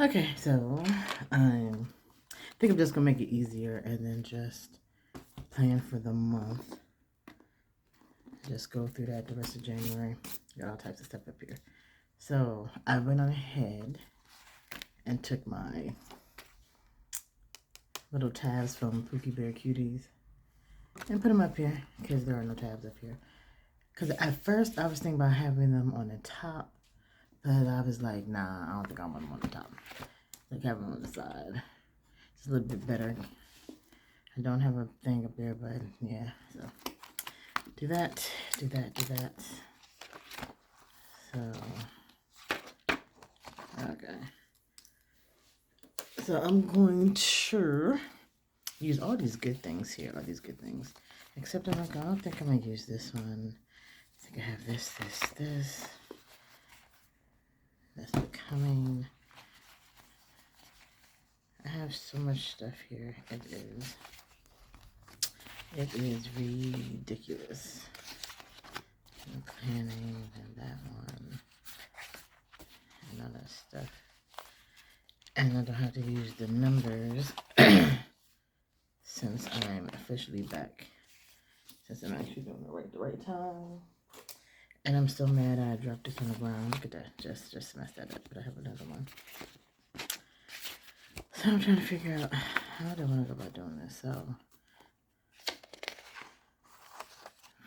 Okay, so I think I'm just gonna make it easier and then just plan for the month. Just go through that the rest of January. Got all types of stuff up here. So I went on ahead and took my little tabs from Pookie Bear Cuties and put them up here because there are no tabs up here. Because at first I was thinking about having them on the top, but I was like, nah, I don't think I want them on the top. Like have them on the side. It's a little bit better. I don't have a thing up there, but yeah, so do that. So, okay. So I'm going to use all these good things here, Except I don't think I'm gonna use this one. I think I have this. That's becoming. I have so much stuff here. It is ridiculous. And planning and that one and all that stuff. And I don't have to use the numbers since I'm officially back. Since I'm actually doing the right time. And I'm still mad I dropped this on the ground. Look at that. Just messed that up. But I have another one. So I'm trying to figure out how do I want to go about doing this. So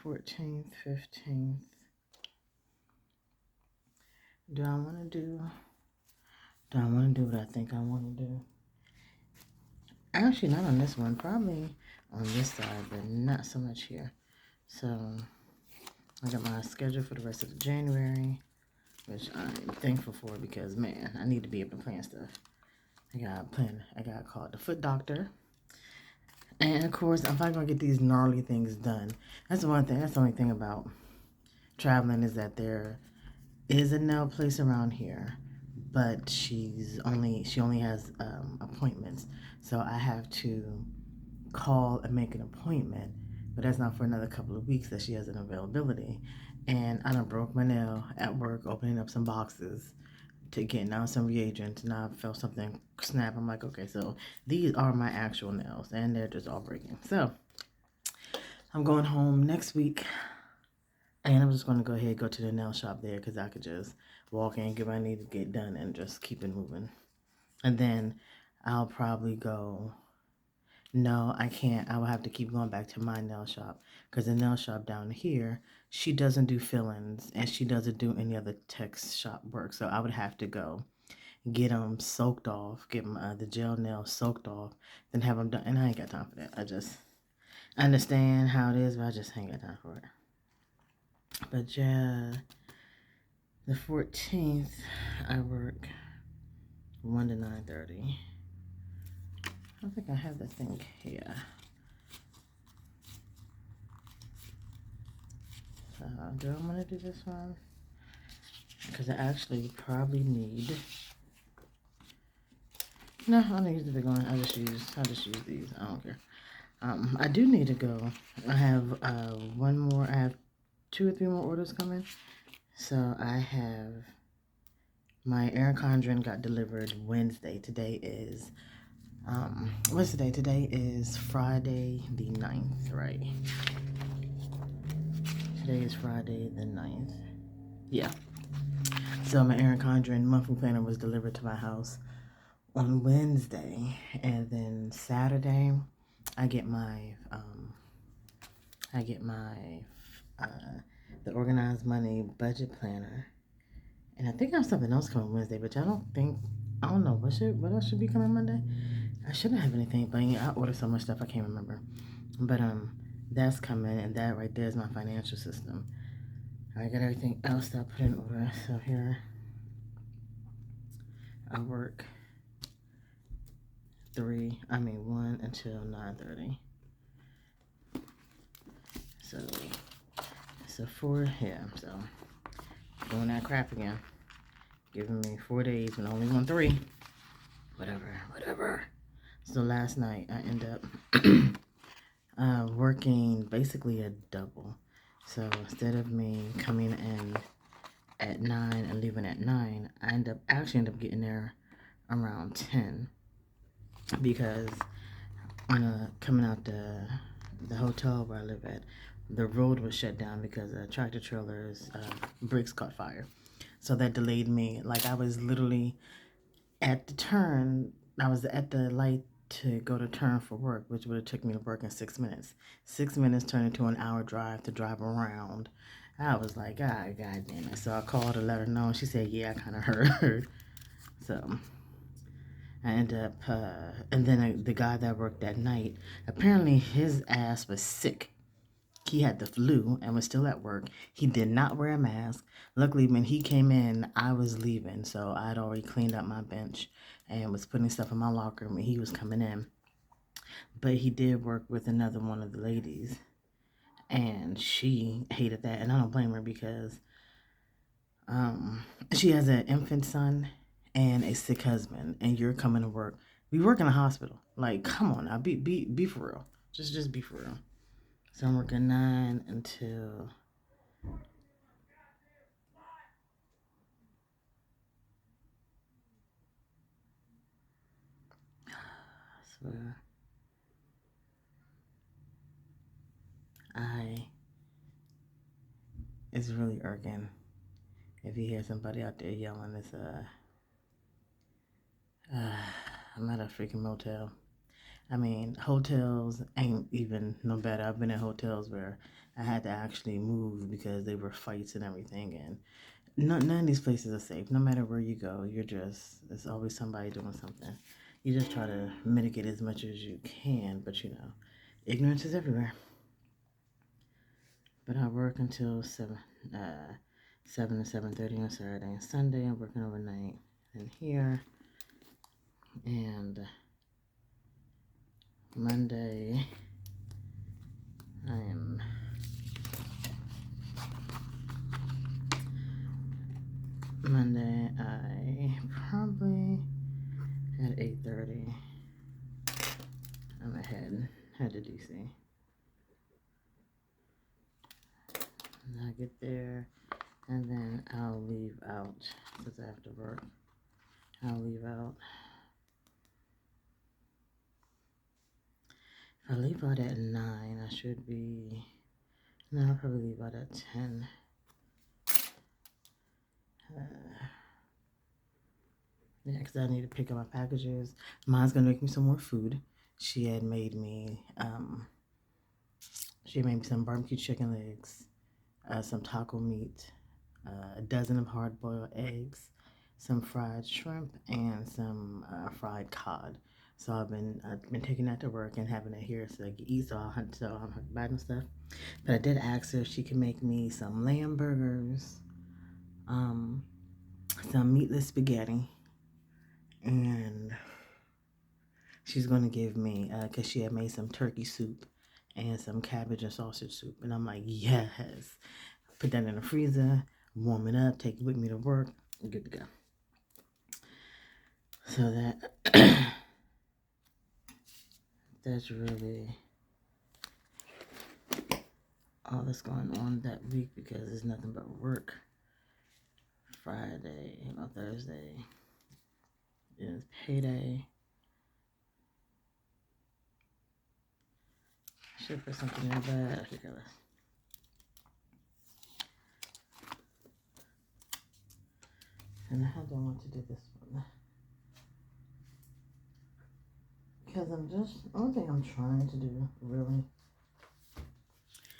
14th, 15th. Do I want to do what I think I want to do? Actually, not on this one. Probably on this side, but not so much here. So I got my schedule for the rest of January, which I'm thankful for because, man, I need to be able to plan stuff. I got called the foot doctor. And, of course, I'm probably going to get these gnarly things done. That's the one thing. That's the only thing about traveling is that there is a nail place around here, but she only has appointments. So I have to call and make an appointment, but that's not for another couple of weeks that she has an availability. And I done broke my nail at work opening up some boxes to get now some reagents, and I felt something snap. I'm like, okay, so these are my actual nails and they're just all breaking. So I'm going home next week and I'm just going to go ahead and go to the nail shop there because I could just walk in, get what I need to get done, and just keep it moving. And then I'll probably go. No, I can't. I will have to keep going back to my nail shop because the nail shop down here, she doesn't do fill-ins and she doesn't do any other tech shop work. So I would have to go get them soaked off, get the gel nails soaked off, then have them done. And I ain't got time for that. I just understand how it is, but I just ain't got time for it. But yeah, the 14th, I work 1 to 9:30. I think I have the thing here. So do I want to do this one? Because I actually probably need. No, I don't use the big one. I'll just use these. I don't care. I do need to go. I have one more. I have 2 or 3 more orders coming. So I have my Erin Condren got delivered Wednesday. Today is what's today? Today is Friday the 9th, right? Today is Friday the 9th. Yeah. So my Erin Condren monthly planner was delivered to my house on Wednesday, and then Saturday I get my the organized money budget planner, and I think I have something else coming Wednesday, but I don't know what else should be coming Monday. I shouldn't have anything, but yeah, I ordered so much stuff I can't remember. But that's coming, and that right there is my financial system. I got everything else that I put in order. So here I work 1 until 9:30. So 4, yeah, so doing that crap again. Giving me 4 days when I only want 3. Whatever. So last night I end up working basically a double. So instead of me coming in at 9 and leaving at 9, I end up getting there around 10 because coming out the hotel where I live at, the road was shut down because a tractor trailer's brakes caught fire. So that delayed me. Like I was literally at the turn. I was at the light to go to turn for work, which would have took me to work in 6 minutes. 6 minutes turned into an hour drive to drive around. I was like, God damn it. So I called to let her know. She said, yeah, I kind of heard. So I ended up, and then the guy that worked that night, apparently his ass was sick. He had the flu and was still at work. He did not wear a mask. Luckily, when he came in, I was leaving, so I'd already cleaned up my bench and was putting stuff in my locker when he was coming in. But he did work with another one of the ladies, and she hated that, and I don't blame her because she has an infant son and a sick husband, and you're coming to work. We work in a hospital. Like, come on now, be for real. Just be for real. So I'm working 9 until I swear. It's really irking if you hear somebody out there yelling. I'm at a freaking motel. I mean, hotels ain't even no better. I've been in hotels where I had to actually move because there were fights and everything, and none of these places are safe. No matter where you go, there's always somebody doing something. You just try to mitigate as much as you can, but ignorance is everywhere. But I work until 7 to 7:30 on Saturday and Sunday. I'm working overnight in here, and Monday I probably at 8:30. I'm head to DC. And I get there, and then I'll leave out because I have to work. I'll leave out. If I leave out at 9, I should be. No, I'll probably leave out at 10. Yeah, because I need to pick up my packages. Mom's gonna make me some more food. She had made me some barbecue chicken legs, some taco meat, a dozen of hard-boiled eggs, some fried shrimp, and some fried cod. So I've been taking that to work and having it here so I can eat. So I'm buy some stuff. But I did ask her if she can make me some lamb burgers, some meatless spaghetti, and she's going to give me, because she had made some turkey soup and some cabbage and sausage soup. And I'm like, yes. Put that in the freezer, warm it up, take it with me to work, good to go. So that's really all that's going on that week because it's nothing but work. Thursday is payday. I should put something in, but regardless. And how do I want to do this one? Because only thing I'm trying to do, really,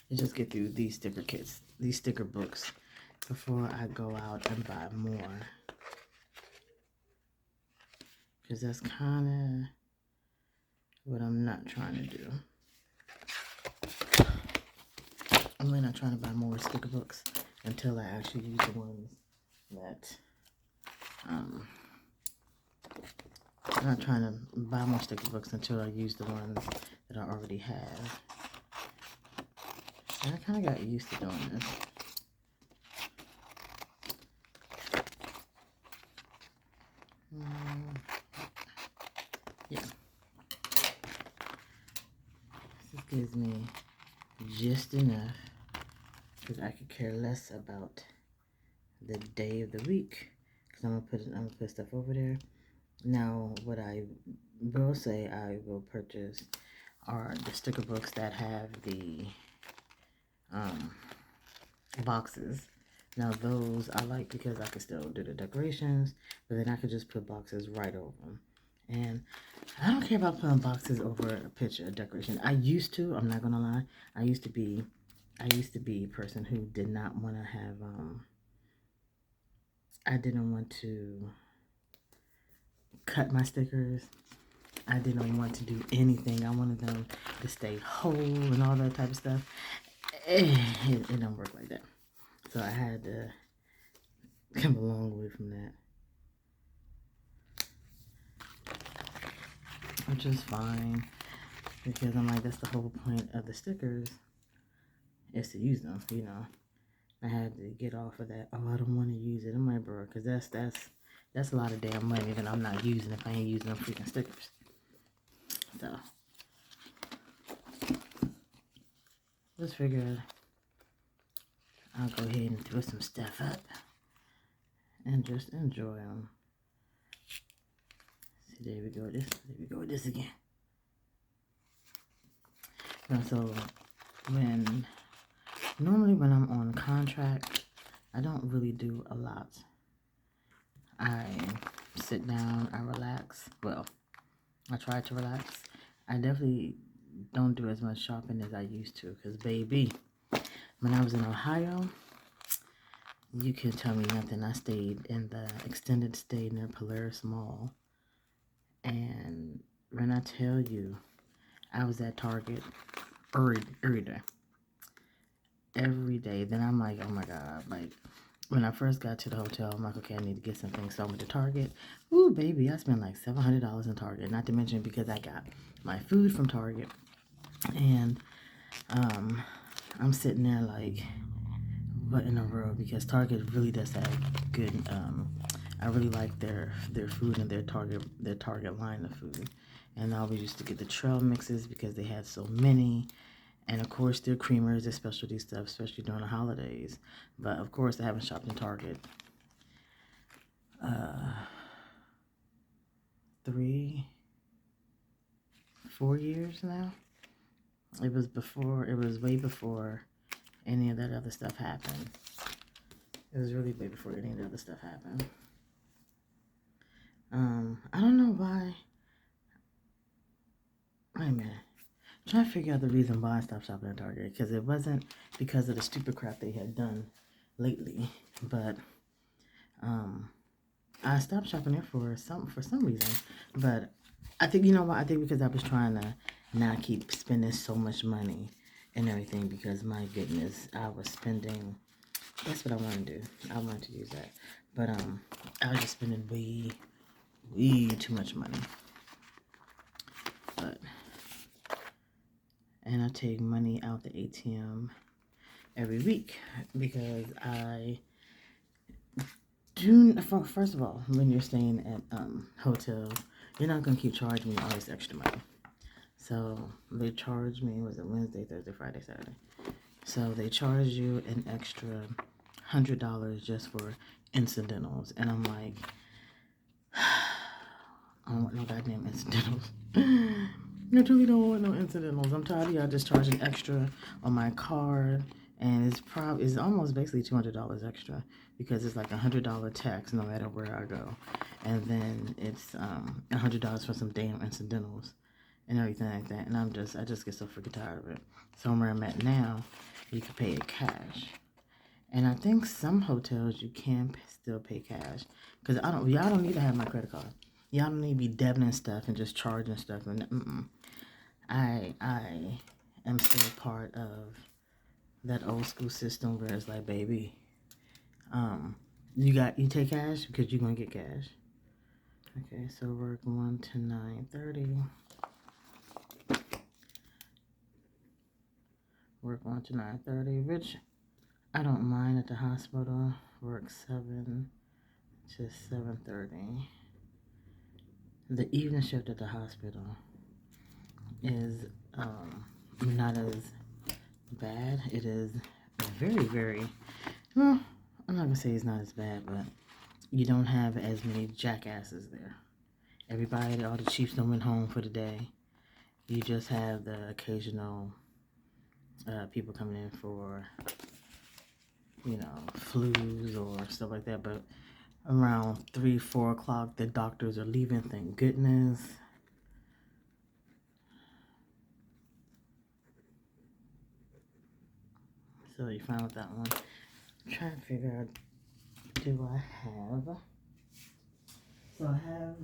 is just get through these sticker kits, these sticker books, before I go out and buy more. Because that's kind of what I'm not trying to do. I'm really not trying to buy more sticker books until I actually use the ones that, I'm not trying to buy more sticker books until I use the ones that I already have. And I kind of got used to doing this. Yeah. This gives me just enough because I could care less about the day of the week. Because I'm gonna put stuff over there, Now, what I will say I will purchase are the sticker books that have the um, boxes. Now, those I like because I can still do the decorations, but then I could just put boxes right over them. And I don't care about putting boxes over a picture, a decoration. I used to, I'm not gonna lie, I used to be a person who did not want to have, I didn't want to cut my stickers. I didn't want to do anything. I wanted them to stay whole and all that type of stuff. It don't work like that. So I had to come a long way from that, which is fine because I'm like, that's the whole point of the stickers is to use them, you know. I had to get off of that. Oh, I don't want to use it. I'm like, bro, because that's a lot of damn money that I'm not using if I ain't using them freaking stickers. So just figured I'll go ahead and throw some stuff up and just enjoy them. See, there we go. There we go with this again. And so normally when I'm on contract, I don't really do a lot. I sit down, I relax. Well, I try to relax. I definitely don't do as much shopping as I used to because, baby, when I was in Ohio, you can tell me nothing. I stayed in the extended stay near Polaris Mall. And when I tell you, I was at Target every day. Every day. Then I'm like, oh my God. Like, when I first got to the hotel, I'm like, okay, I need to get something. So I went to Target. Ooh, baby, I spent like $700 in Target. Not to mention because I got my food from Target. And I'm sitting there like, what in the world? Because Target really does have good. I really like their food and their Target line of food. And I always used to get the trail mixes because they had so many. And of course, their creamers, their specialty stuff, especially during the holidays. But of course, I haven't shopped in Target 3, 4 years now. It was way before any of that other stuff happened. It was really way before any of the other stuff happened. I don't know why. Wait a minute. I'm trying to figure out the reason why I stopped shopping at Target. Because it wasn't because of the stupid crap they had done lately. But I stopped shopping there for some reason. But I think, you know what? I think because I was trying to not keep spending so much money and everything. Because my goodness, I was spending. That's what I want to do. I want to use that. But I was just spending way too much money. And I take money out the ATM every week because I do. First of all, when you're staying at hotels, you're not gonna keep charging me all this extra money. So they charge me. Was it Wednesday, Thursday, Friday, Saturday? So they charge you an extra $100 just for incidentals, and I'm like, I don't want no goddamn incidentals. I truly don't want no incidentals. I'm tired of y'all just charging extra on my card, and it's almost basically $200 extra because it's like $100 tax no matter where I go, and then it's $100 for some damn incidentals and everything like that. And I just get so freaking tired of it. So where I'm at now, you can pay it cash, and I think some hotels you can still pay cash because y'all don't need to have my credit card. Y'all don't need to be debiting stuff and just charging stuff. And I am still part of that old school system where it's like, baby, you take cash because you're gonna get cash. Okay, so work 1 to 9:30. Work 1 to 9:30, which I don't mind at the hospital. Work 7 to 7:30. The evening shift at the hospital is not as bad. It is very, very, well, I'm not gonna say it's not as bad, but you don't have as many jackasses there. everybody, all the chiefs don't went home for the day. You just have the occasional people coming in for, you know, flus or stuff like that. But around 3, 4 o'clock, the doctors are leaving, thank goodness. So you found that one. I'm trying to figure out, do I have? So I have,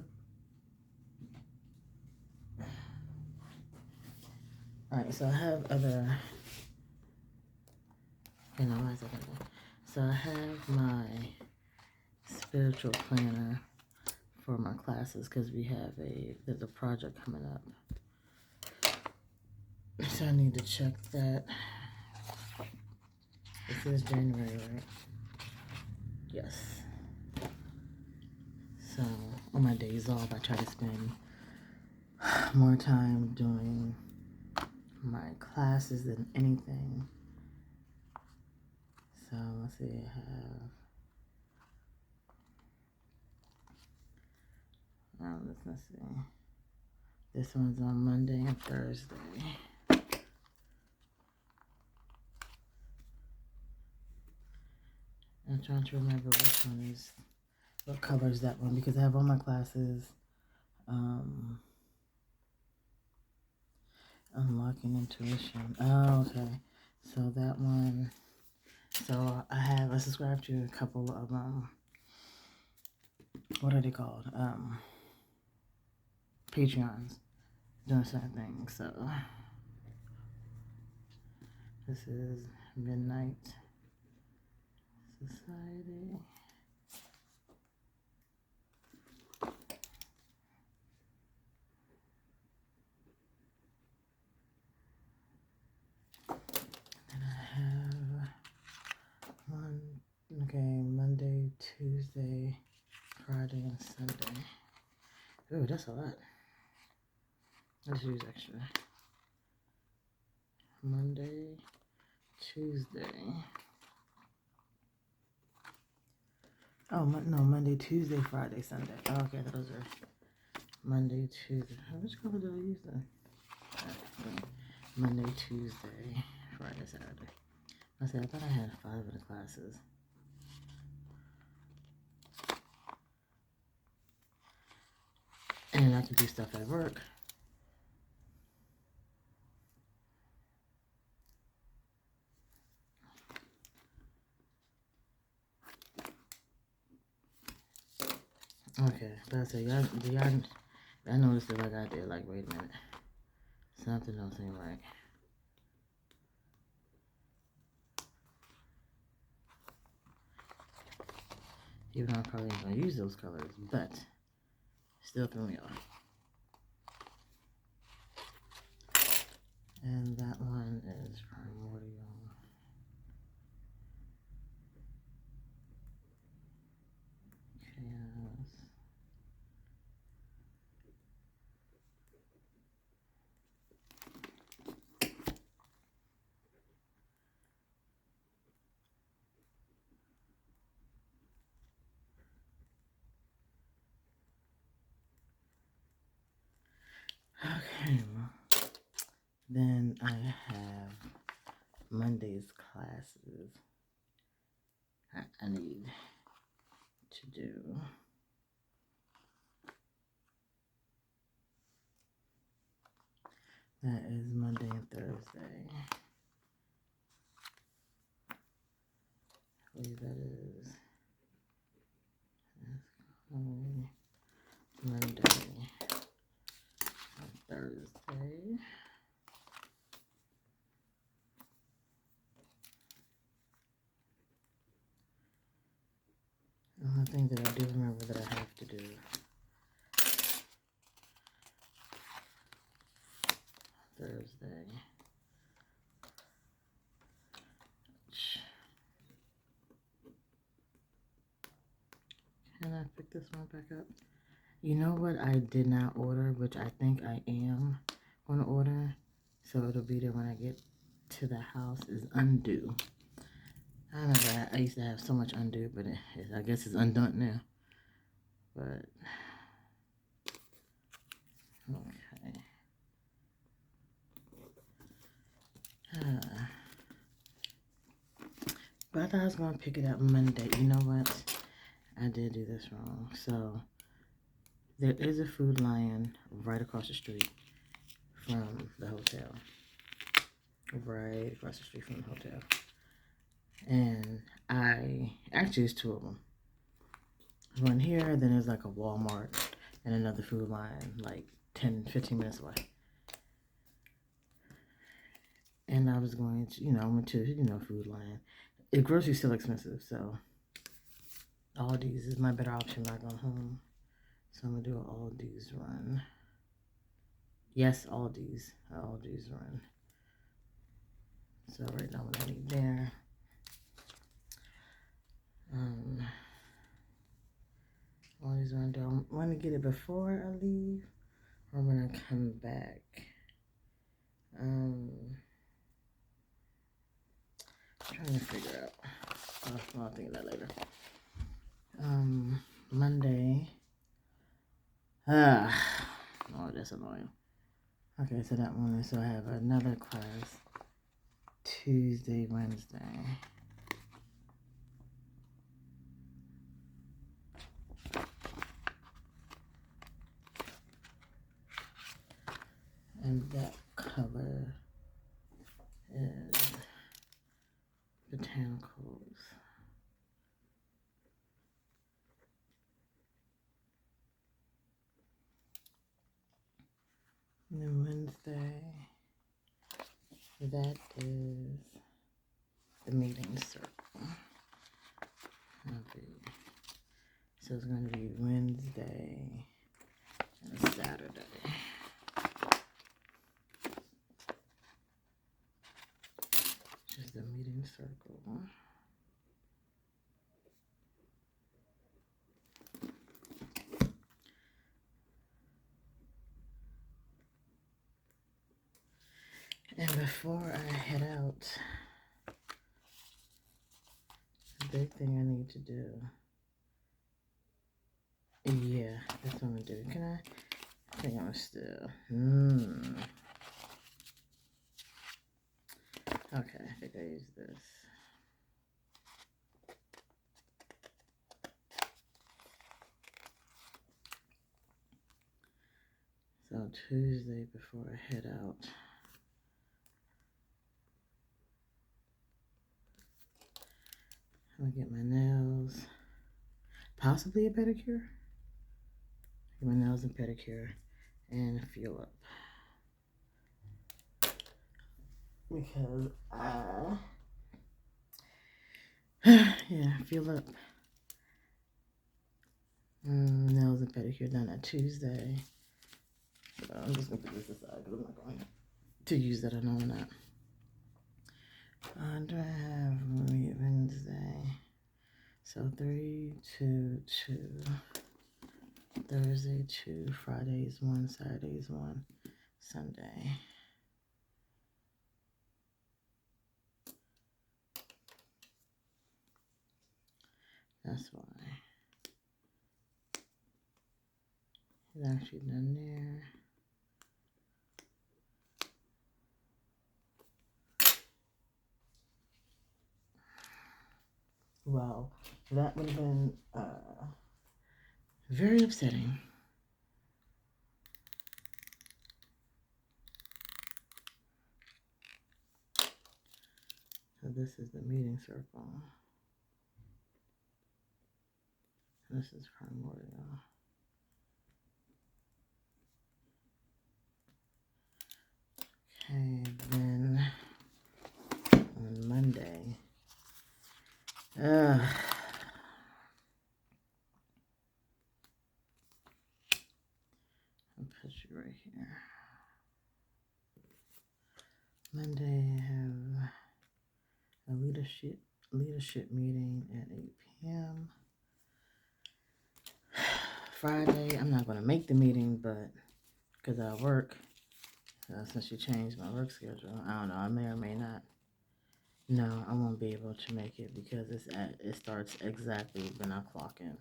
alright, so I have other, you know, why is that there? So I have my spiritual planner for my classes because there's a project coming up. So I need to check that. This is January, right? Yes. So on my days off, I try to spend more time doing my classes than anything. So let's see, I have, let's see. This one's on Monday and Thursday. I'm trying to remember which one is, what color is that one, because I have all my classes. Unlocking intuition. Oh, okay. So that one. So I subscribe to a couple of what are they called? Patreons doing certain things. So this is Midnight Society. And I have Monday, Tuesday, Friday, and Sunday. Ooh, that's a lot. Let's use extra. Monday, Tuesday. Oh, no, Monday, Tuesday, Friday, Sunday. Oh, okay, those are Monday, Tuesday. Which color did I use then? Monday, Tuesday, Friday, Saturday. I thought I had 5 of the classes. And I can do stuff at work. Okay, that's it. I noticed that I got there, like, wait a minute. Something don't seem right. Even though I'm probably not going to use those colors, but still threw me off. And that one is Primordial. Chaos. Okay, then I have Monday's classes I need to do. That is Monday and Thursday. I believe that is Monday and Thursday. The only thing that I do remember that I have to do Thursday. Can I pick this one back up? You know what I did not order, which I think I am going to order, so it'll be there when I get to the house, is undo. I remember I used to have so much undo, but I guess it's undone now. But But I thought I was going to pick it up Monday. You know what? I did do this wrong. So there is a Food Lion right across the street from the hotel. Right across the street from the hotel. And actually it's two of them. There's one here, then there's like a Walmart and another Food Lion like 10, 15 minutes away. And I was going to, I went to, Food Lion. The grocery's still expensive, so Aldi's is my better option when I go home. So I'm going to do an Aldi's run. Yes, Aldi's run. So right now what I need there. Aldi's run. Do I want to get it before I leave or when I come back? I'm trying to figure out. I'll think of that later. Monday. Oh, that's annoying. Okay, so that one. So I have another class Tuesday, Wednesday. And that cover is botanicals. And then Wednesday, that is the meeting circle. Okay. So it's going to be Wednesday and Saturday. Just the meeting circle. And before I head out, the big thing I need to do. Yeah, that's what I'm gonna do. Can I think I'm gonna still. Okay, I think I use this. So Tuesday before I head out. I'm gonna get my nails. Possibly a pedicure. Get my nails and pedicure and fuel up. Because fuel up. Nails and pedicure done on Tuesday. So I'm just gonna put this aside because I'm not going to use that. I know I'm not. Do I have Wednesday? So 3, 2, 2. Thursday 2, Fridays 1, Saturdays 1, Sunday. That's why. It's actually done there. Well, that would have been very upsetting. So this is the meeting circle. This is primordial. Okay, then on Monday. I'll put you right here. Monday I have a leadership meeting at 8 p.m. Friday, I'm not going to make the meeting, but because I work, since you changed my work schedule, I don't know, I may or may not. No, I won't be able to make it because it starts exactly when I clock in.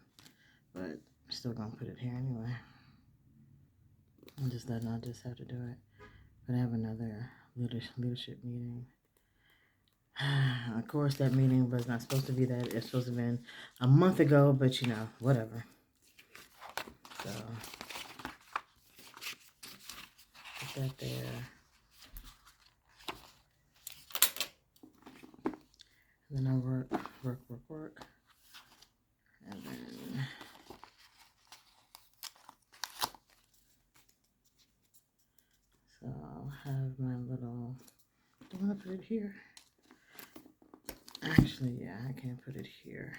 But I'm still going to put it here anyway. I'll just have to do it. But I have another leadership meeting. Of course, that meeting was not supposed to be that. It's supposed to have been a month ago, but you know, whatever. So, put that there. And then I work. And then so I'll have my little, do I want to put it here? Actually, yeah, I can't put it here.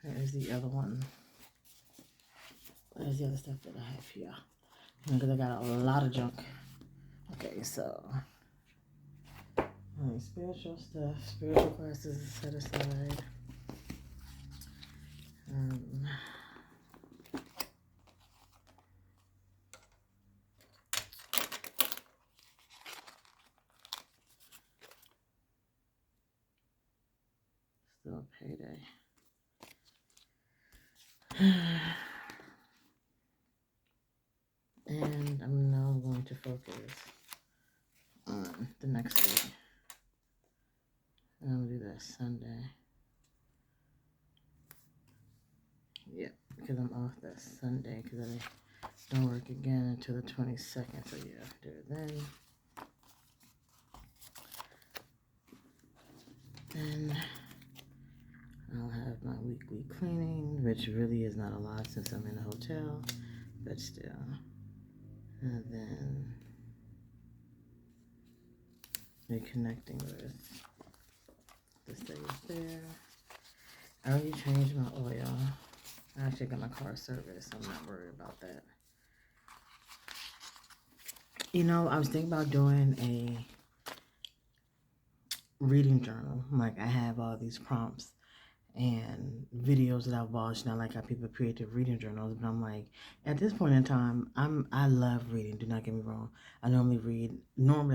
There's the other one. There's the other stuff that I have here. Because I got a lot of junk. Okay, so spiritual stuff, spiritual classes set aside. Still payday. And I'm now going to focus on the next week. And I'm gonna do that Sunday. Yeah, because I'm off that Sunday because I don't work again until the 22nd. So yeah, do it then. Then I'll have my weekly cleaning, which really is not a lot since I'm in a hotel, but still. And then reconnecting with the stays there. I already changed my oil. I actually got my car serviced, so I'm not worried about that. You know, I was thinking about doing a reading journal. Like, I have all these prompts and videos that I've watched, and I like how people create their reading journals, but I'm like, at this point in time, I love reading, do not get me wrong. I normally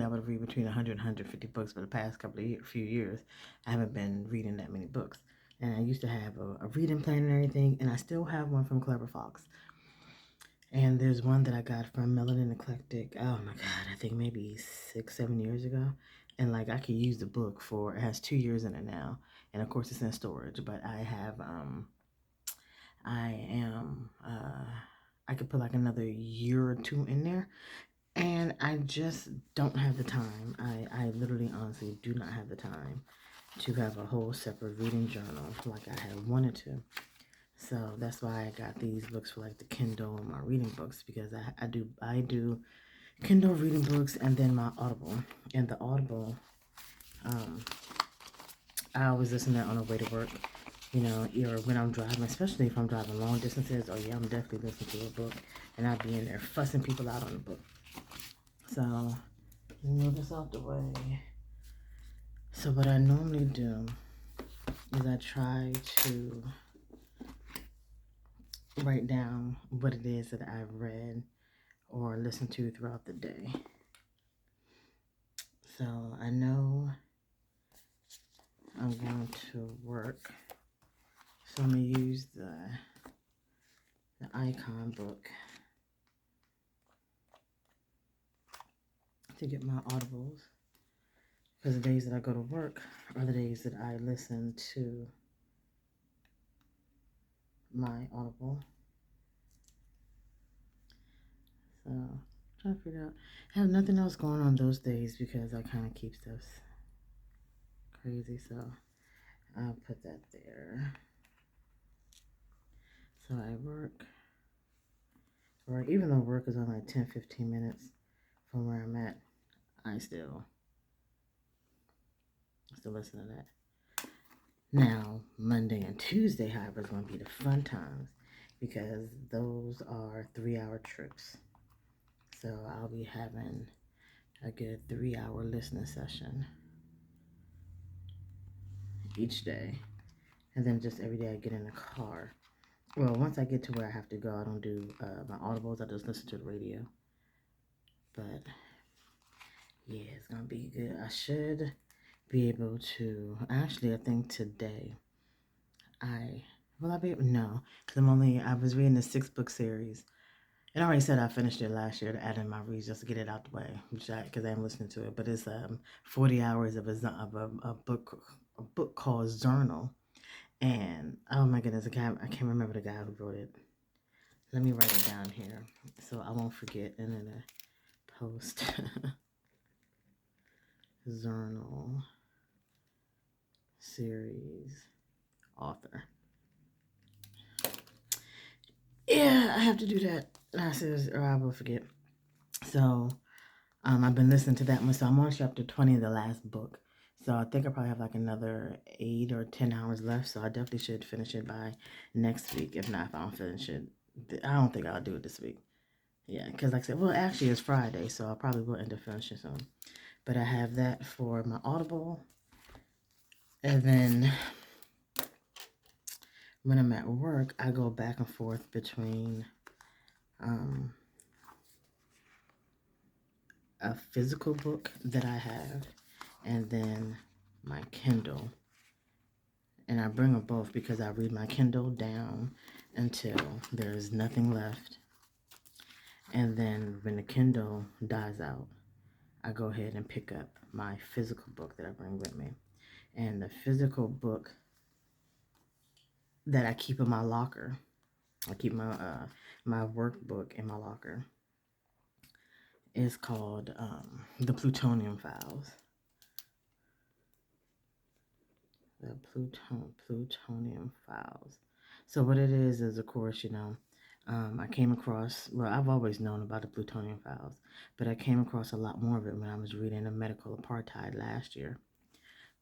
I would read between 100 and 150 books. For the past few years, I haven't been reading that many books. And I used to have a reading plan and everything, and I still have one from Clever Fox. And there's one that I got from Melanin Eclectic, oh my God, I think maybe 6-7 years ago. And like, I could use the book it has 2 years in it now. And of course it's in storage, but I could put like another year or two in there. And I just don't have the time. I literally, honestly do not have the time to have a whole separate reading journal like I had wanted to. So that's why I got these books for like the Kindle and my reading books, because I do Kindle reading books and then my Audible. And the Audible, I always listen to it on the way to work, you know, or when I'm driving, especially if I'm driving long distances. Oh yeah, I'm definitely listening to a book, and I'll be in there fussing people out on the book. So let me move this out the way. So what I normally do is I try to write down what it is that I've read or listened to throughout the day. So I know I'm going to work, so I'm going to use the Icon book to get my audibles, because the days that I go to work are the days that I listen to my Audible. So I'm trying to figure out, I have nothing else going on those days because I kind of keep stuff crazy, so I'll put that there. So I work, or even though work is only like 10-15 minutes from where I'm at, I still listen to that. Now, Monday and Tuesday, however, is going to be the fun times, because those are 3-hour trips. So I'll be having a good 3-hour listening session each day. And then just every day I get in the car. Well, once I get to where I have to go, I don't do my audibles. I just listen to the radio. But yeah, it's going to be good. I should be able to, actually, I think today, will I be able, no, because I was reading the 6-book series. And I already said I finished it last year to add in my reads just to get it out the way, because I'm listening to it. But it's 40 hours of a book called Journal. And oh my goodness, I can't remember the guy who wrote it. Let me write it down here so I won't forget. And then a post Journal series author. Yeah, I have to do that. Or I will forget. So I've been listening to that one. So I'm on chapter 20 of the last book. So I think I probably have like another 8 or 10 hours left. So I definitely should finish it by next week. If not, if I don't finish it, I don't think I'll do it this week. Yeah, because like I said, well, actually it's Friday, so I probably will end up finishing soon. But I have that for my Audible. And then when I'm at work, I go back and forth between a physical book that I have and then my Kindle. And I bring them both because I read my Kindle down until there's nothing left. And then when the Kindle dies out, I go ahead and pick up my physical book that I bring with me. And the physical book that I keep in my locker, I keep my workbook in my locker, is called The Plutonium Files. The Plutonium Files. So what it is, of course, I came across, well, I've always known about the Plutonium Files, but I came across a lot more of it when I was reading The Medical Apartheid last year.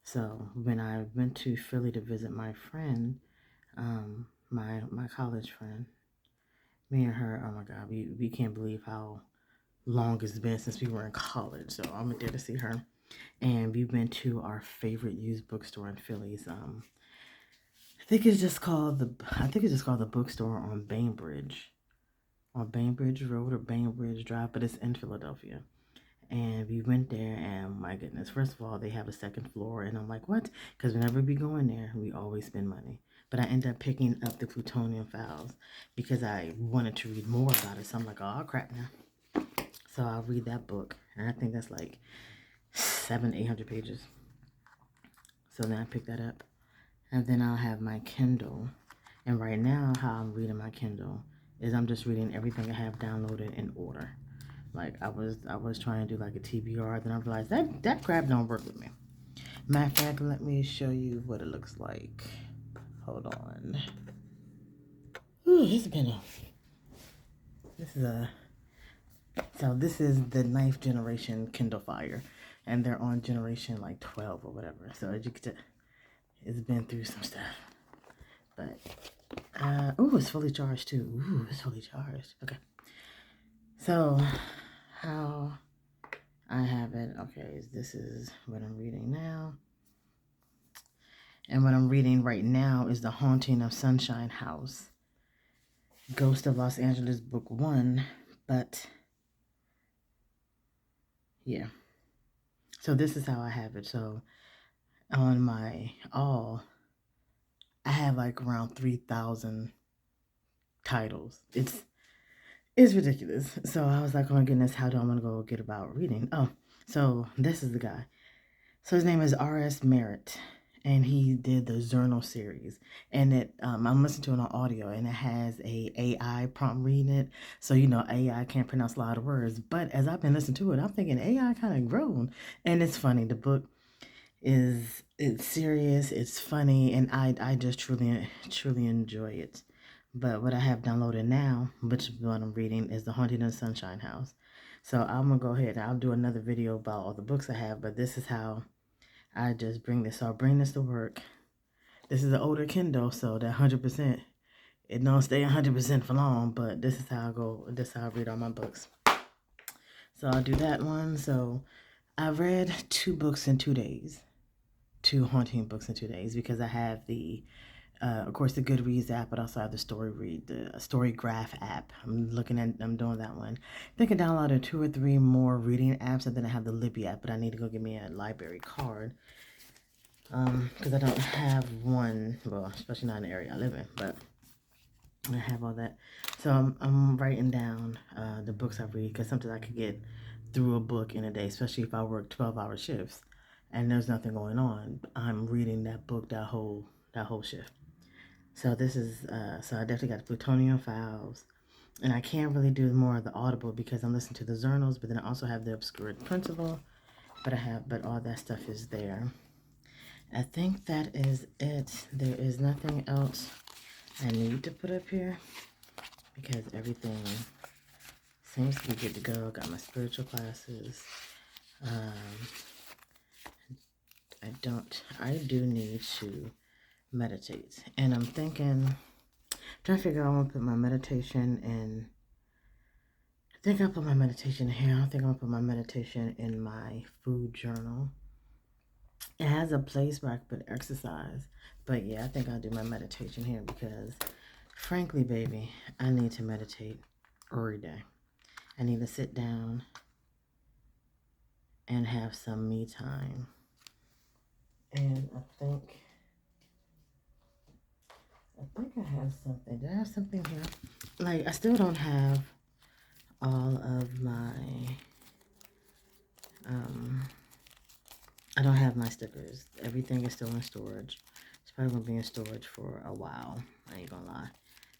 So when I went to Philly to visit my friend, my college friend, me and her, oh my God, we can't believe how long it's been since we were in college. So I went there to see her, and we went to our favorite used bookstore in Philly. I think it's just called the bookstore on Bainbridge Road or Bainbridge Drive, but it's in Philadelphia. And we went there, and my goodness, first of all, they have a second floor, and I'm like, what? Because whenever we go in there, we always spend money. But I ended up picking up the Plutonium Files because I wanted to read more about it. So I'm like, oh crap now. So I'll read that book, and I think that's like 800 pages. So then I picked that up, and then I'll have my Kindle. And right now, how I'm reading my Kindle is I'm just reading everything I have downloaded in order. Like I was trying to do like a TBR, then I realized that crap don't work with me. Matter of fact, let me show you what it looks like. Hold on. Ooh, this is the 9th generation Kindle Fire, and they're on generation like 12 or whatever. So as you can tell, it's been through some stuff. But it's fully charged too. Ooh, it's fully charged. Okay. So how I have it. Okay, this is what I'm reading now. And what I'm reading right now is The Haunting of Sunshine House, Ghost of Los Angeles, Book 1. But, yeah. So this is how I have it. So on my I have like around 3,000 titles. It's ridiculous. So I was like, oh my goodness, how do I want to go get about reading? Oh, so this is the guy. So his name is R.S. Merritt, and he did the Journal series. And I'm listening to it on audio, and it has a AI prompt reading it. So, AI can't pronounce a lot of words. But as I've been listening to it, I'm thinking AI kind of grown. And it's funny. The book it's serious, it's funny, and I just truly enjoy it. But what I have downloaded now, which is what I'm reading, is The Haunting of Sunshine House. So I'm going to go ahead and I'll do another video about all the books I have, but this is how I just bring this. So I'll bring this to work. This is an older Kindle, so that 100%, it don't stay 100% for long, but this is how I read all my books. So I'll do that one. So I read 2 books in 2 days. 2 haunting books in 2 days because I have of course, the Goodreads app, but also have the Storygraph app. I'm doing that one. I think I downloaded 2 or 3 more reading apps, and then I have the Libby app, but I need to go get me a library card. Because I don't have one, well, especially not in the area I live in, but I have all that. So I'm writing down the books I read because sometimes I could get through a book in a day, especially if I work 12-hour shifts and there's nothing going on. I'm reading that book that whole shift. So this is so I definitely got the Plutonian Files, and I can't really do more of the Audible because I'm listening to the journals, but then I also have the Obscured Principle. But all that stuff is there. I think that is it. There is nothing else I need to put up here because everything seems to be good to go. Got my spiritual classes. Um, I do need to meditate. And I'm trying to figure out I want to put my meditation in. I think I'll put my meditation here. I don't think I'm going to put my meditation in my food journal. It has a place where I can put exercise. But yeah, I think I'll do my meditation here because, frankly, baby, I need to meditate every day. I need to sit down and have some me time. And I think I have something. Did I have something here? Like, I still don't have all of my, I don't have my stickers. Everything is still in storage. It's probably going to be in storage for a while. I ain't gonna lie.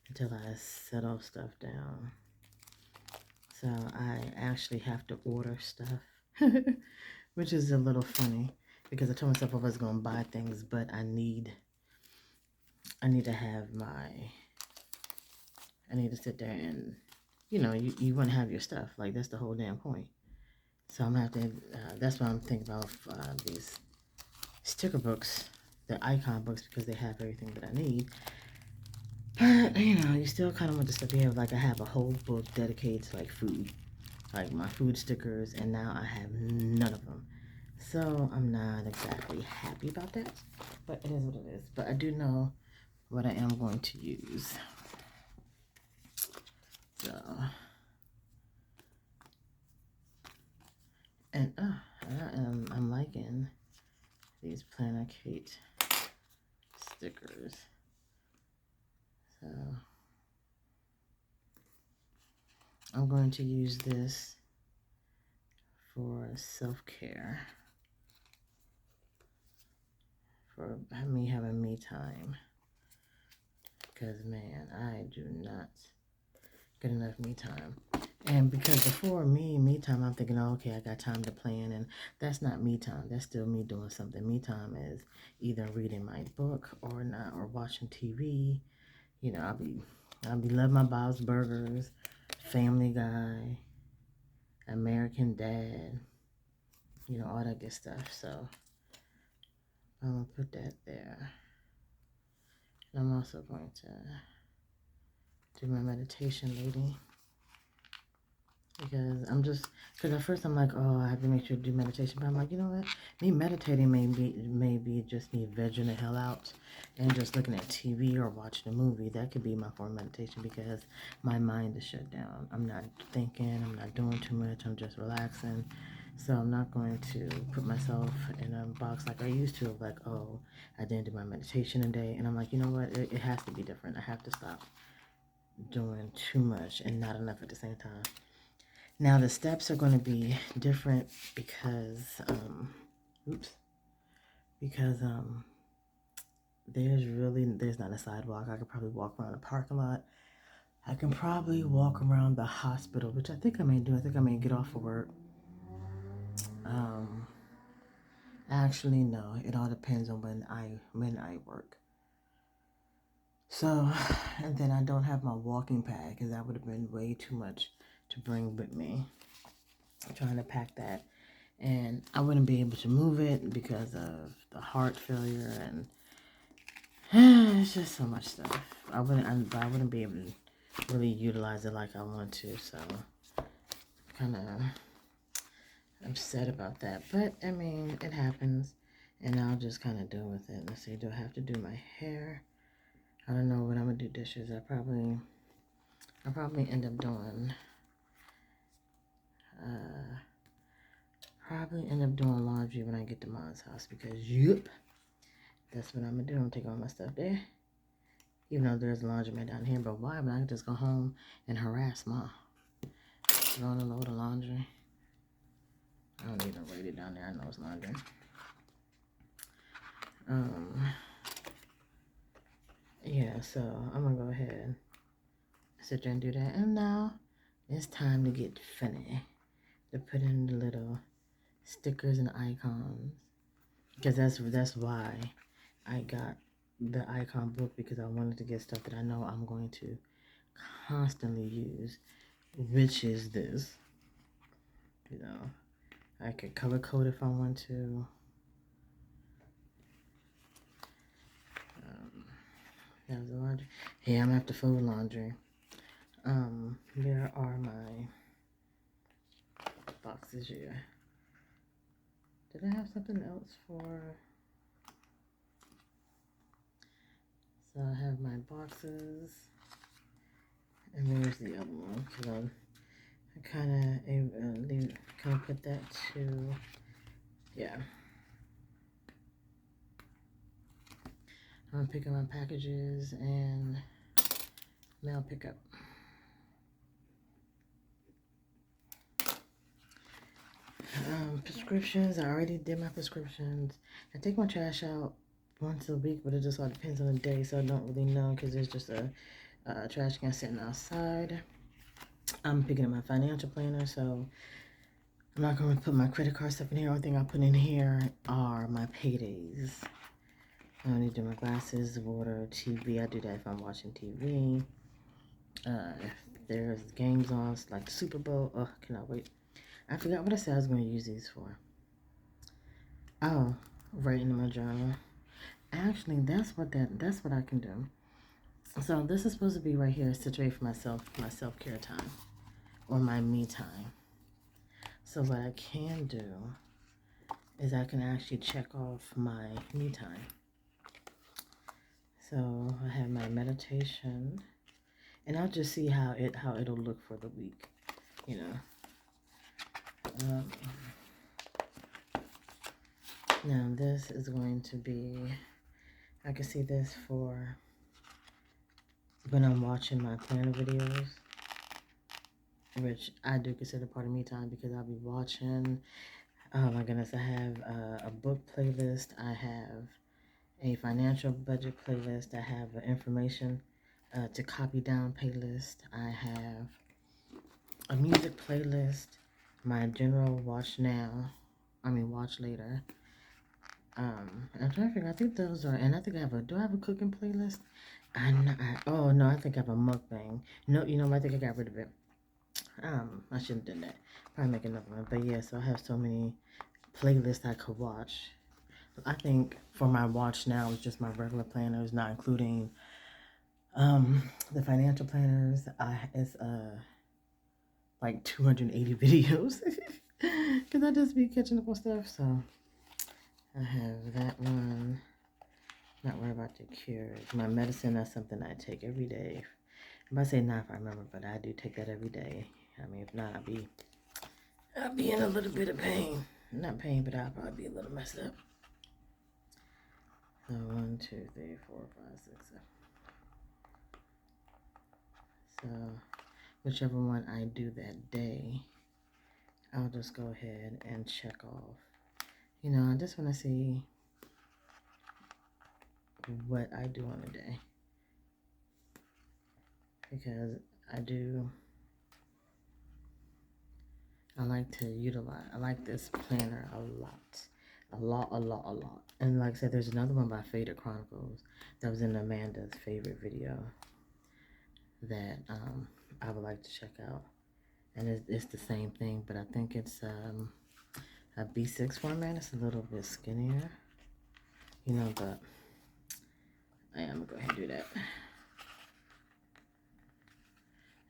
Until I settle stuff down. So I actually have to order stuff. Which is a little funny. Because I told myself I was going to buy things, but I need to have I need to sit there and, you want to have your stuff. Like, that's the whole damn point. So I'm going to have to, that's why I'm thinking about these sticker books, the icon books, because they have everything that I need. But, you still kind of want the stuff you have. Like, I have a whole book dedicated to, like, food. Like, my food stickers, and now I have none of them. So I'm not exactly happy about that. But it is what it is. But I do know what I am going to use. So, and I'm liking these Planet Kate stickers. So I'm going to use this for self-care, for me having me time. Because, man, I do not get enough me time. And because before me time, I'm thinking, oh, okay, I got time to plan, and that's not me time. That's still me doing something. Me time is either reading my book or not, or watching TV. I'll be loving my Bob's Burgers, Family Guy, American Dad, all that good stuff. So I'm gonna put that there. And I'm also going to do my meditation, lady. Because at first I'm like, oh, I have to make sure to do meditation. But I'm like, you know what? Me meditating may be just me vegging the hell out and just looking at TV or watching a movie. That could be my form of meditation because my mind is shut down. I'm not thinking, I'm not doing too much, I'm just relaxing. So I'm not going to put myself in a box like I used to, of like, oh, I didn't do my meditation today. And I'm like, you know what? It has to be different. I have to stop doing too much and not enough at the same time. Now the steps are going to be different because, there's not a sidewalk. I could probably walk around the parking lot. I can probably walk around the hospital, which I think I may do. I think I may get off of work. Actually, no. It all depends on when I work. So, and then I don't have my walking pad because that would have been way too much to bring with me. I'm trying to pack that, and I wouldn't be able to move it because of the heart failure, and it's just so much stuff. I wouldn't be able to really utilize it like I want to, so kind of upset about that. But I mean, it happens, and I'll just kind of deal with it. Let's see, do I have to do my hair? I don't know when I'm gonna do dishes. I'll probably end up doing laundry when I get to mom's house because, yep, that's what I'm gonna do. I'm taking all my stuff there Even though there's a laundromat down here, but why would I just go home and harass Ma? Throwing a load of laundry. I don't even write it down there. I know it's laundry. Yeah, so I'm gonna go ahead, sit there and do that. And now it's time to get funny. To put in the little stickers and icons. Because that's why I got the icon book, because I wanted to get stuff that I know I'm going to constantly use, which is this. You know, I could color code if I want to. That was the laundry. Hey, I'm gonna have to fold laundry. There are my boxes here. Did I have something else for? So I have my boxes, and there's the other one, because I kind of put that to, yeah. I'm picking my packages and mail pickup. Prescriptions, I already did my prescriptions. I take my trash out once a week, but it just all depends on the day, so I don't really know, because there's just a trash can sitting outside. I'm picking up my financial planner, so I'm not going to put my credit card stuff in here. The only thing I put in here are my paydays. I need to do my glasses, water, TV. I do that if I'm watching TV. If there's games on, like the Super Bowl. Oh, cannot wait. I forgot what I said I was going to use these for. Oh, writing in my journal. Actually, that's what I can do. So this is supposed to be right here, situated for myself, my self-care time, or my me time. So what I can do is I can actually check off my me time. So I have my meditation, and I'll just see how it'll look for the week, you know. Now this is going to be, I can see this for when I'm watching my planner videos, which I do consider part of me time, because I'll be watching. Oh my goodness, I have a book playlist. I have a financial budget playlist. I have an information to copy down playlist. I have a music playlist. My general watch later. I'm trying to figure. I think those are, and I think I have do I have a cooking playlist? Oh no, I think I have a mukbang. No, you know what? I think I got rid of it. I shouldn't have done that. Probably make another one. But yeah, so I have so many playlists I could watch. I think for my watch now, it's just my regular planners, not including the financial planners. It's like 280 videos, because I just be catching up on stuff. So I have that one. Not worry about the cures. My medicine, that's something I take every day. If I say not, if I remember, but I do take that every day. I mean, if not, I'll be in a little bit of pain. Not pain, but I'll probably be a little messed up. So 1, 2, 3, 4, 5, 6, 7. So whichever one I do that day, I'll just go ahead and check off. You know, I just want to see what I do on a day, because I like to utilize, I like this planner a lot. And like I said, there's another one by Faded Chronicles that was in Amanda's favorite video that I would like to check out. And it's the same thing, but I think it's a B6 format. It's a little bit skinnier, you know, but I'm gonna go ahead and do that.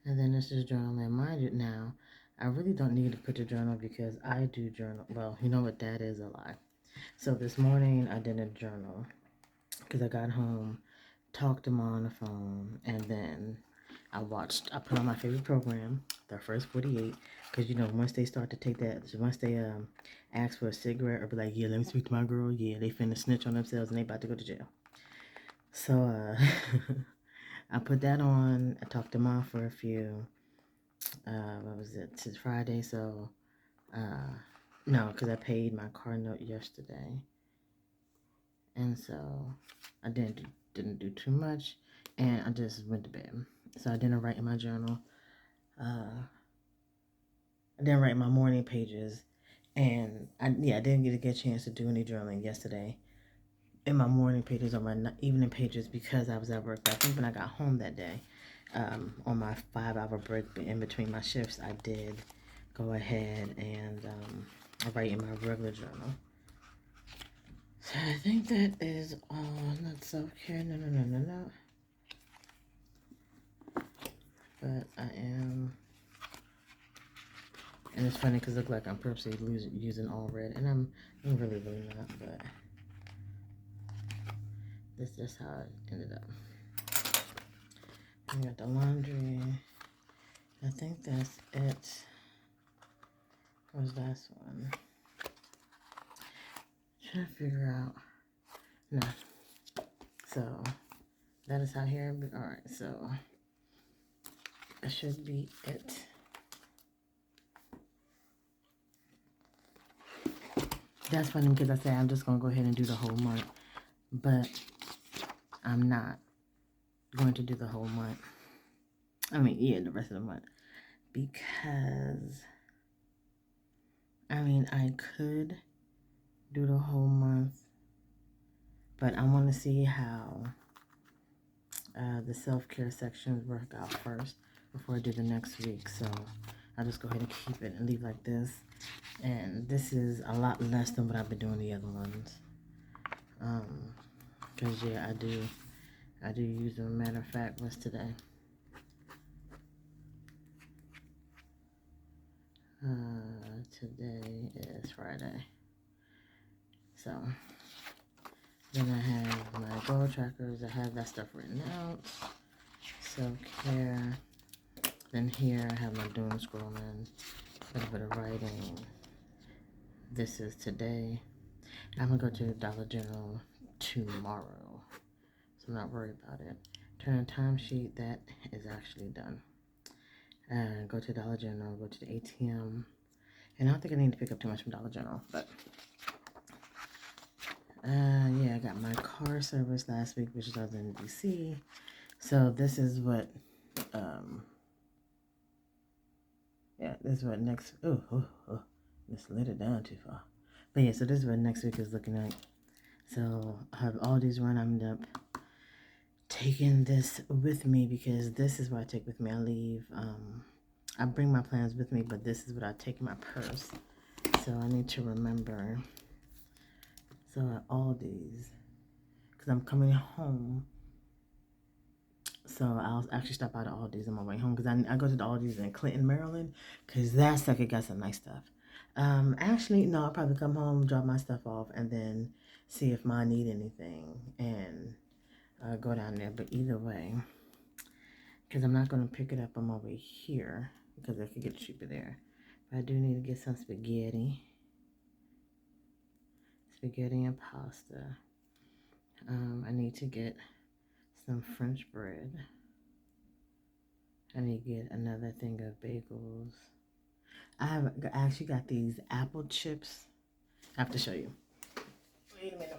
And then this is journaling. Mind you, now, I really don't need to put the journal, because I do journal. Well, you know what, that is a lie. So this morning I didn't journal, because I got home, talked to Mom on the phone, and then I put on my favorite program, The First 48, because, you know, once they start to take that, once they ask for a cigarette or be like, yeah, let me speak to my girl, yeah, they finna snitch on themselves and they about to go to jail. So, I put that on. I talked to Mom for a few. What was it? It's Friday, so no, because I paid my car note yesterday, and so I didn't do too much, and I just went to bed. So I didn't write in my journal. I didn't write my morning pages, and I didn't get a chance to do any journaling yesterday in my morning pages or my evening pages because I was at work. But I think when I got home that day, on my 5-hour break in between my shifts, I did go ahead and write in my regular journal. So I think that is all. Not self-care. No. But I am. And it's funny because it looks like I'm purposely using all red. And I'm really not. But this is just how it ended up. I got the laundry. I think that's it. What was the last one? Trying to figure out. No. So that is how here. Alright, so that should be it. That's funny because I say I'm just going to go ahead and do the whole month. But I'm not going to do the whole month. I mean, yeah, the rest of the month. Because, I mean, I could do the whole month. But I want to see how the self-care sections work out first before I do the next week. So I'll just go ahead and keep it and leave like this. And this is a lot less than what I've been doing the other ones. Because, yeah, I do use them. Matter of fact, what's today? Today is Friday. So then I have my goal trackers. I have that stuff written out. Self-care. Then here I have my doom scrolling, a little bit of writing. This is today. I'm gonna go to the Dollar General tomorrow, so I'm not worried about it. Turn a timesheet, that is actually done. Go to Dollar General, go to the ATM, and I don't think I need to pick up too much from Dollar General, but yeah, I got my car service last week, which was in DC. So this is what, yeah, this is what next, just let it down too far. But yeah, so this is what next week is looking like. So I have all these run. I'm end up taking this with me because this is what I take with me. I leave, I bring my plans with me, but this is what I take in my purse. So I need to remember. So at Aldi's, because I'm coming home. So I'll actually stop by the Aldi's on my way home because I go to the Aldi's in Clinton, Maryland, because that sucker got some nice stuff. Actually, no, I'll probably come home, drop my stuff off, and then see if mine need anything and go down there. But either way, because I'm not going to pick it up on my way here because I could get cheaper there. But I do need to get some spaghetti and pasta. I need to get some French bread. I need to get another thing of bagels. I actually got these apple chips. I have to show you. Wait a minute.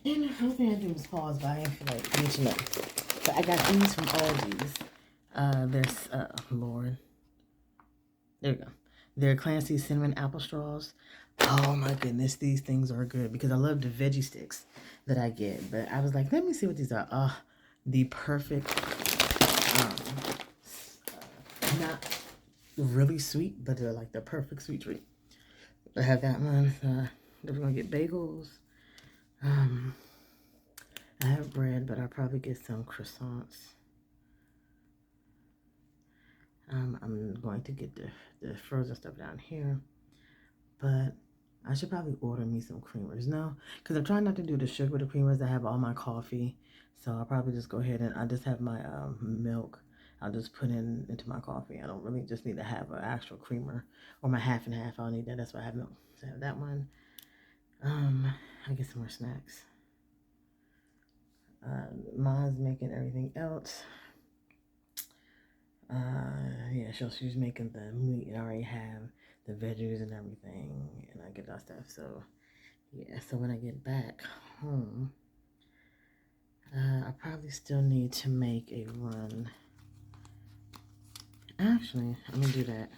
And the whole thing I do is pause, but I ain't feel like reaching up. But I got these from Aldi's. There's, Lord. There we go. They're Clancy cinnamon apple straws. Oh my goodness, these things are good because I love the veggie sticks that I get. But I was like, let me see what these are. The perfect, not really sweet, but they're like the perfect sweet treat. I have that one. We're gonna get bagels. I have bread, but I'll probably get some croissants. I'm going to get the frozen stuff down here, but I should probably order me some creamers. No, because I'm trying not to do the sugar with the creamers. I have all my coffee, so I'll probably just go ahead and I just have my milk. I'll just put into my coffee. I don't really just need to have an actual creamer or my half and half. I'll need that. That's why I have milk. So I have that one. I get some more snacks. Ma's making everything else. Yeah, she's making the meat and I already have the veggies and everything, and I get that stuff. So yeah, so when I get back home, I probably still need to make a run. Actually, I'm gonna do that.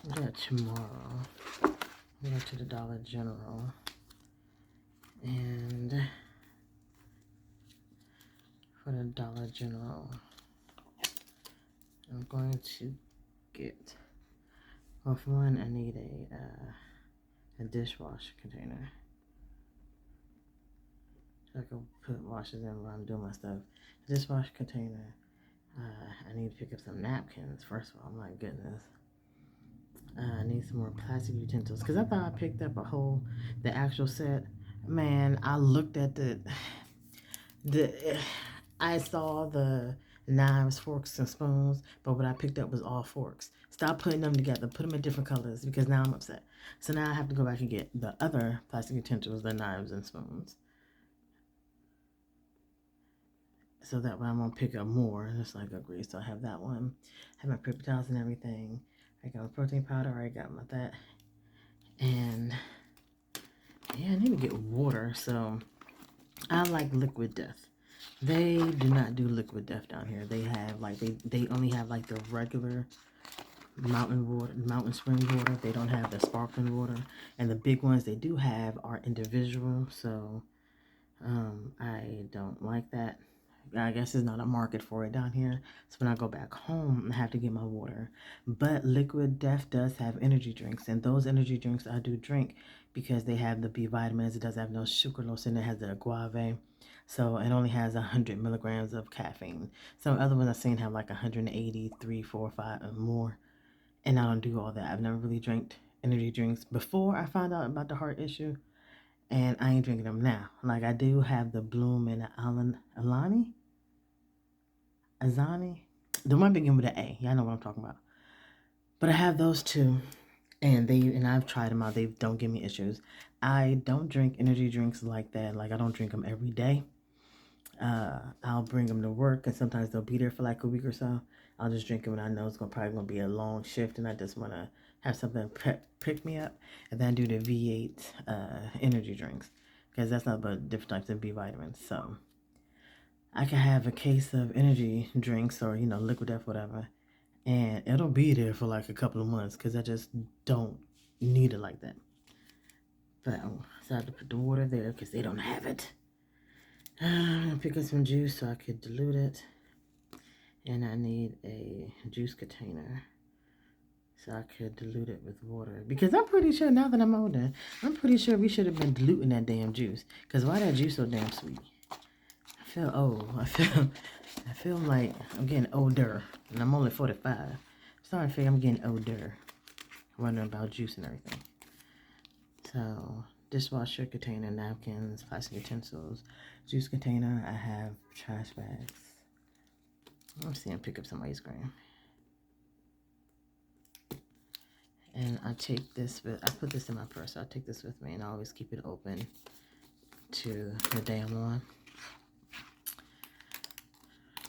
I'll do that tomorrow. I'll go to the Dollar General and for the Dollar General, I'm going to get. Well, for one, I need a dishwasher container. So I can put washes in while I'm doing my stuff. Dishwasher container. I need to pick up some napkins. First of all, my goodness. I need some more plastic utensils because I thought I picked up the actual set. Man, I looked at I saw the knives, forks, and spoons, but what I picked up was all forks. Stop putting them together. Put them in different colors because now I'm upset. So now I have to go back and get the other plastic utensils, the knives and spoons. So that way I'm gonna pick up more. Just like agree. So I have that one. I have my paper towels and everything. I got my protein powder. I got my that. And yeah, I need to get water. So I like Liquid Death. They do not do Liquid Death down here. They have like they only have like the regular mountain spring water. They don't have the sparkling water. And the big ones they do have are individual. So I don't like that. I guess there's not a market for it down here. So when I go back home, I have to get my water. But Liquid Death does have energy drinks, and those energy drinks I do drink because they have the B vitamins. It does have no sucralose in it. It has the agave. So it only has 100 milligrams of caffeine. Some other ones I've seen have like 180, 3, 4, 5, and more. And I don't do all that. I've never really drank energy drinks before I found out about the heart issue. And I ain't drinking them now. Like I do have the Bloom and the Azani. They might begin with an A. Y'all know what I'm talking about. But I have those two, and I've tried them out. They don't give me issues. I don't drink energy drinks like that. Like I don't drink them every day. I'll bring them to work, and sometimes they'll be there for like a week or so. I'll just drink them, and I know it's probably gonna be a long shift, and I just wanna have something pick me up, and then do the V8 energy drinks because that's not but different types of B vitamins. So I can have a case of energy drinks or Liquid Death, whatever, and it'll be there for like a couple of months because I just don't need it like that. But I decided to put the water there because they don't have it. I'm gonna pick up some juice so I could dilute it, and I need a juice container so I could dilute it with water because I'm pretty sure now that I'm older, I'm pretty sure we should have been diluting that damn juice because why that juice so damn sweet? I feel old. I feel like I'm getting older, and I'm only 45. Starting to feel I'm getting older. Wondering about juice and everything. So, dishwasher container, napkins, plastic utensils, juice container. I have trash bags. I'm seeing pick up some ice cream. And I take this with, I put this in my purse. So I take this with me, and I always keep it open to the day I'm on,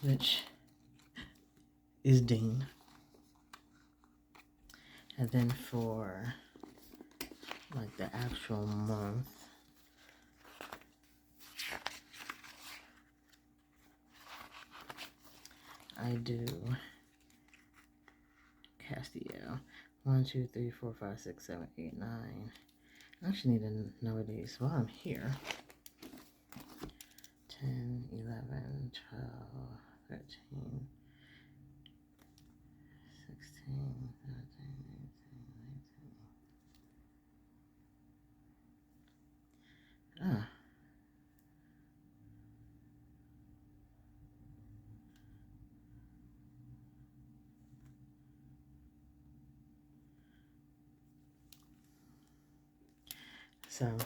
which is Dean. And then for like the actual month, I do Castiel. 1, 2, 3, 4, 5, 6, 7, 8, 9. I actually need to know these while I'm here. 10, 11, 12, 13, 16, 17, 18, 19. So,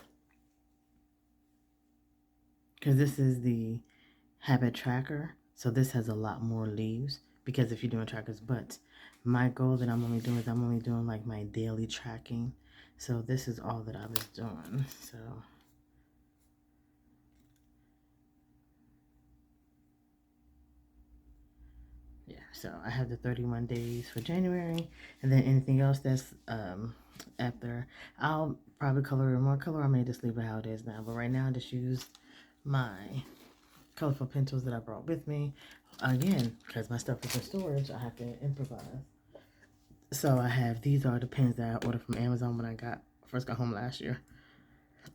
because this is the habit tracker, so this has a lot more leaves because if you're doing trackers, but my goal that I'm only doing is I'm only doing like my daily tracking. So this is all that I was doing. So yeah, so I have the 31 days for January, and then anything else that's after, I'll probably color in more color. I may just leave it how it is now, but right now I just use my colorful pencils that I brought with me. Again, because my stuff is in storage, I have to improvise. So I have, these are the pens that I ordered from Amazon when I first got home last year,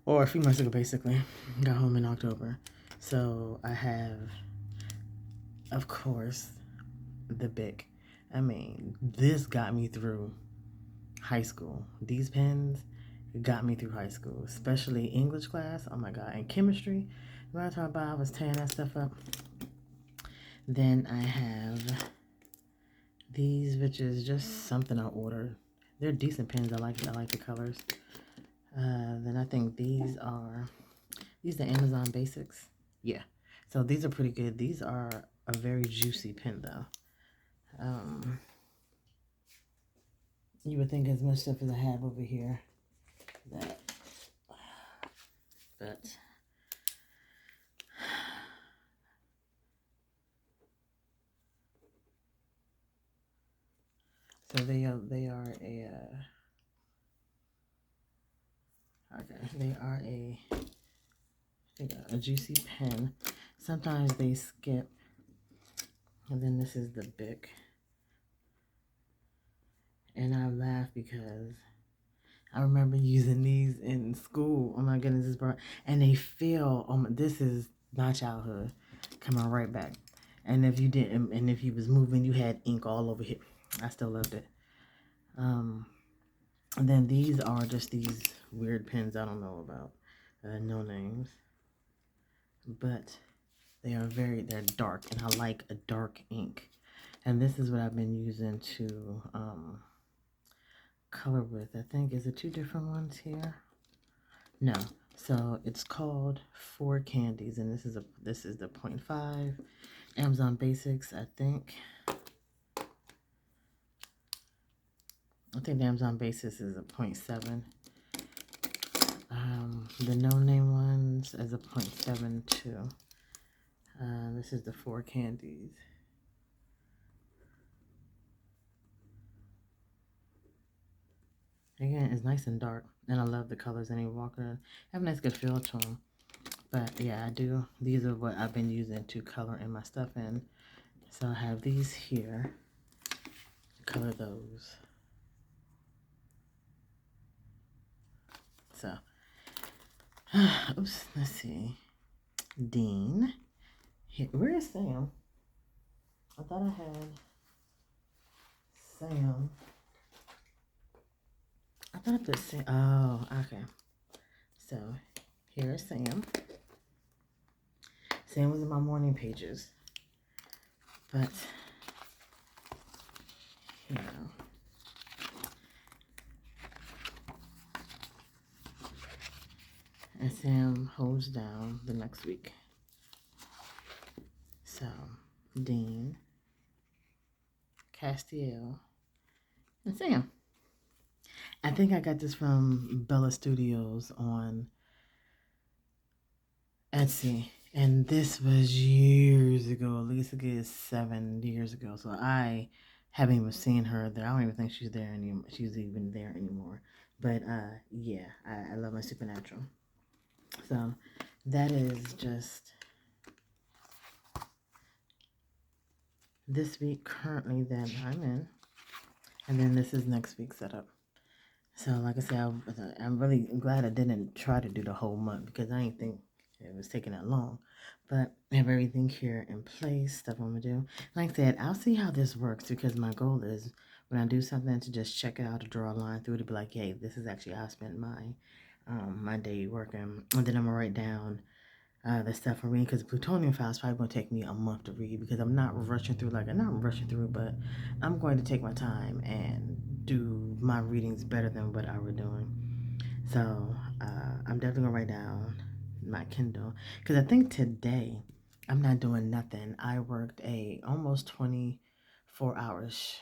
or a few months ago basically. Got home in October. So I have, of course, the Bic. I mean, this got me through high school. These pens got me through high school, especially English class. Oh my God. And chemistry. By the time I was tearing that stuff up. Then I have these, which is just something I ordered. They're decent pens. I like the colors. Then I think these are the Amazon Basics. Yeah. So these are pretty good. These are a very juicy pen though. You would think as much stuff as I have over here that, but so they are a okay, they are a juicy pen. Sometimes they skip, and then this is the Bic, and I laugh because I remember using these in school. Oh my goodness, this brought, and they feel, oh my, this is my childhood coming right back. And if you didn't, and if you was moving, you had ink all over here. I still loved it. And then these are just these weird pens I don't know about, no names, but they're dark, and I like a dark ink. And this is what I've been using to color with. I think, is it two different ones here? No. So it's called Four Candies, and this is the 0.5 Amazon Basics. I think the Amazon Basics is a 0.7. The no-name ones is a 0.72. This is the Four Candies. Again, it's nice and dark, and I love the colors. And they have a nice good feel to them. But yeah, I do. These are what I've been using to color in my stuff in. So I have these here. Color those. So, oops. Let's see. Dean. Here, where is Sam? I thought I had Sam. I thought I put Sam. Oh, okay. So here is Sam. Sam was in my morning pages. But, you know. And Sam holds down the next week. So, Dean, Castiel, and Sam. I think I got this from Bella Studios on Etsy. And this was years ago. At least it is 7 years ago. So I haven't even seen her there. I don't even think she's there anymore. She's even there anymore. But yeah, I love my Supernatural. So that is just this week currently that I'm in. And then this is next week's setup. So like I said, I'm really glad I didn't try to do the whole month because I didn't think it was taking that long. But I have everything here in place, stuff I'm going to do. Like I said, I'll see how this works because my goal is when I do something to just check it out, to draw a line through it, to be like, hey, this is actually how I spent my day working. And then I'm going to write down the stuff I'm reading because Plutonian Files is probably going to take me a month to read because I'm not rushing through, but I'm going to take my time and do my readings better than what I were doing. So I'm definitely going to write down my Kindle because I think today I'm not doing nothing. I worked almost 24 hours,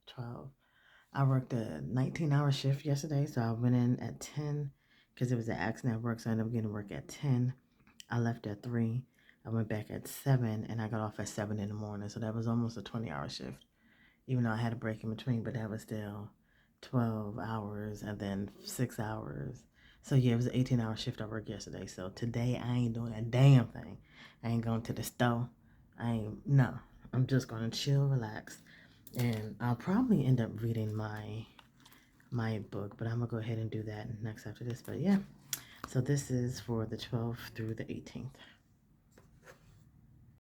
12. I worked a 19-hour shift yesterday, so I went in at 10 because it was an accident at work, so I ended up getting to work at 10. I left at 3. I went back at 7, and I got off at 7 in the morning, so that was almost a 20-hour shift, even though I had a break in between, but that was still 12 hours and then 6 hours. So yeah, it was an 18-hour shift I worked yesterday. So today I ain't doing a damn thing. I ain't going to the store. No. I'm just gonna chill, relax, and I'll probably end up reading my book, but I'm gonna go ahead and do that next after this. But yeah, so this is for the 12th through the 18th.